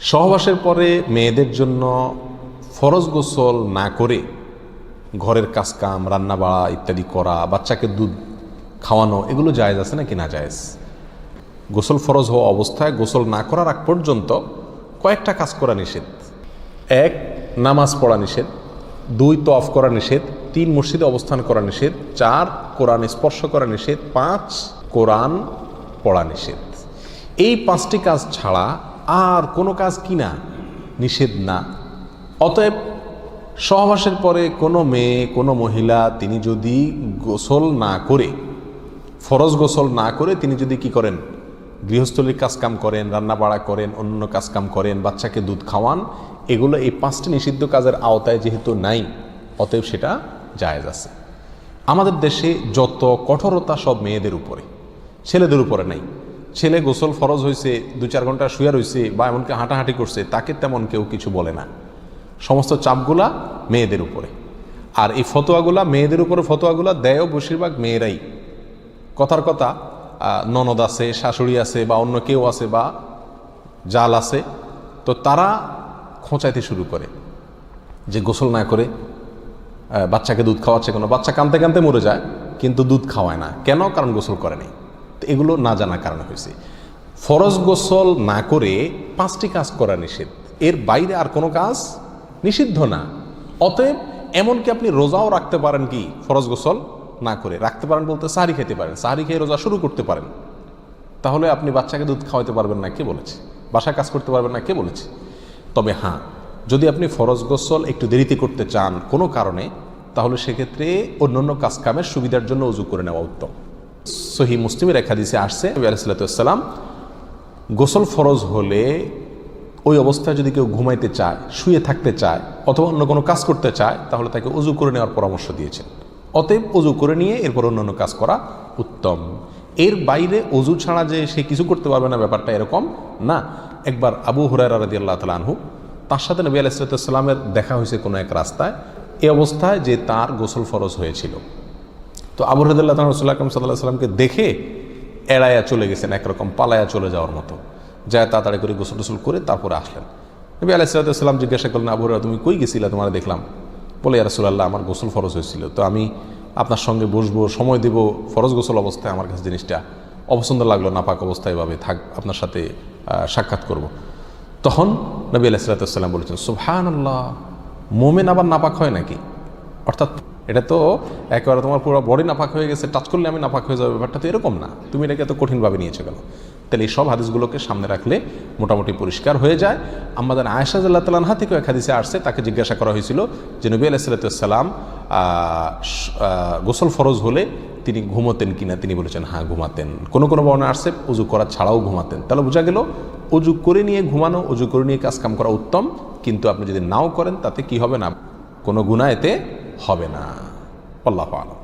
সহবাসের পরে মেয়েদের জন্য ফরজ গোসল না করে ঘরের কাজকাম রান্না বাড়া ইত্যাদি করা, বাচ্চাকে দুধ খাওয়ানো, এগুলো জায়েজ আছে নাকি না জায়েজ? গোসল ফরজ হওয়া অবস্থায় গোসল না করার আগ পর্যন্ত কয়েকটা কাজ করা নিষেধ। 1, নামাজ পড়া নিষেধ। 2, তওয়াফ করা নিষেধ। 3, মসজিদে অবস্থান করা নিষেধ। 4, কোরআন স্পর্শ করা নিষেধ। 5, কোরআন পড়া নিষেধ। এই 5টি কাজ ছাড়া আর কোনো কাজ কিনা নিষেধ না। অতএব সহবাসের পরে কোনো মেয়ে, কোনো মহিলা তিনি যদি গোসল না করে, ফরজ গোসল না করে তিনি যদি কি করেন, গৃহস্থলীর কাজকাম করেন, রান্না বাড়া করেন, অন্য কাজকাম করেন, বাচ্চাকে দুধ খাওয়ান, এগুলো এই 5টি নিষিদ্ধ কাজের আওতায় যেহেতু নাই, অতএব সেটা জায়েজ আছে। আমাদের দেশে যত কঠোরতা সব মেয়েদের উপরে, ছেলেদের উপরে নাই। ছেলে গোসল ফরজ হয়েছে, 2-4 ঘন্টা শুয়ে রয়েছে বা এমনকি হাঁটাহাঁটি করছে, তাকে তেমন কেউ কিছু বলে না। সমস্ত চাপগুলা মেয়েদের উপরে। আর এই ফতোয়াগুলা মেয়েদের উপরে, ফতোয়াগুলা দেয়ও বেশিরভাগ মেয়েরাই। কথার কথা, ননদ আছে, শাশুড়ি আছে বা অন্য কেউ আছে বা জাল আছে, তো তারা খোঁচাইতে শুরু করে যে গোসল না করে বাচ্চাকে দুধ খাওয়াচ্ছে। কোনো বাচ্চা কাঁদতে কাঁদতে মরে যায় কিন্তু দুধ খাওয়ায় না, কেন? কারণ গোসল করে নেই। তো এগুলো না জানার কারণে হয়েছে। ফরজ গোসল না করে 5টি কাজ করা নিষেধ, এর বাইরে আর কোনো কাজ নিষিদ্ধ না। অতএব এমনকি আপনি রোজাও রাখতে পারেন, কি ফরজ গোসল না করে রাখতে পারেন বলতে সাহারি খেতে পারেন, সাহারি খেয়ে রোজা শুরু করতে পারেন। তাহলে আপনি বাচ্চাকে দুধ খাওয়াতে পারবেন না, কে বলেছে? বাসায় কাজ করতে পারবেন না, কে বলেছে? তবে হ্যাঁ, যদি আপনি ফরজ গোসল একটু দেরিতে করতে চান কোনো কারণে, তাহলে সেক্ষেত্রে অন্যান্য কাজকামের সুবিধার জন্য ওযু করে নেওয়া উত্তম। সহিহ মুসলিমের এক হাদিসে আসছে, নবী আলাইহিস সালাতু ওয়াস সালাম গোসল ফরজ হলে ওই অবস্থায় যদি কেউ ঘুমাইতে চায়, শুয়ে থাকতে চায় অথবা অন্য কোনো কাজ করতে চায়, তাহলে তাকে ওযু করে নেওয়ার পরামর্শ দিয়েছেন। অতএব ওযু করে নিয়ে এরপর অন্যান্য কাজ করা উত্তম। এর বাইরে ওযু ছাড়া যে সে কিছু করতে পারবে না, ব্যাপারটা এরকম না। একবার আবু হুরায়রা রাদিয়াল্লাহু তাআলা আনহু, তার সাথে নবী আলাইহিস সালাতু ওয়াস সালামের দেখা হয়েছে কোনো এক রাস্তায়, এই অবস্থায় যে তার গোসল ফরজ হয়েছিল। তো আবু হুরায়রা রাদিয়াল্লাহু তাআলা রাসূলুল্লাহ আকরাম সাল্লাল্লাহু আলাইহি ওয়াসাল্লামকে দেখে এড়াইয়া চলে গেছেন, একরকম পালায়া চলে যাওয়ার মতো, যায় তাড়াতাড়ি করে গোসল টোসল করে তারপরে আসলেন। নবী আলাইহিস সালাতু ওয়াস সালাম জিজ্ঞাসা করলেন, আবু হুরায়রা তুমি কই গেছিলা, তোমার দেখলাম? বলে, ইয়া রাসূলুল্লাহ, আমার গোসল ফরজ হয়েছিল, তো আমি আপনার সঙ্গে বসবো, সময় দেব, ফরজ গোসল অবস্থায় আমার কাছে জিনিসটা অপছন্দ লাগলো, নাপাক অবস্থায় এভাবে থাক, আপনার সাথে সাক্ষাৎ করব। তখন নবী আলাইহিস সালাতু ওয়াস সালাম বলেছেন, সুবহানাল্লাহ, মোমেন আবার নাপাক হয় নাকি? অর্থাৎ এটা তো একেবারে তোমার পুরো বডি নাপাক হয়ে গেছে, টাচ করলে আমি নাপাক হয়ে যাবে, ব্যাপারটা তো এরকম না, তুমি এটাকে এত কঠিনভাবে নিয়েছো কেন? তাহলে এই সব হাদিসগুলোকে সামনে রাখলে মোটামুটি পরিষ্কার হয়ে যায়। আমাদের আয়েশা রাদিয়াল্লাহু তাআলা আনহা থেকে এক হাদিসে আসছে, তাকে জিজ্ঞাসা করা হয়েছিল যে নবী আলাইহিস সালাতু ওয়াস সালাম গোসল ফরজ হলে তিনি ঘুমাতেন কিনা? তিনি বলেছেন হ্যাঁ ঘুমাতেন। কোনো কোনো বর্ণনা আসছে উযু করা ছাড়াও ঘুমাতেন। তাহলে বোঝা গেল উযু করে নিয়ে ঘুমানো, উযু করে নিয়ে কাজকাম করা উত্তম, কিন্তু আপনি যদি নাও করেন তাতে কি হবে না, কোনো গুনাহ এতে হবে না। আল্লাহু আ'লাম।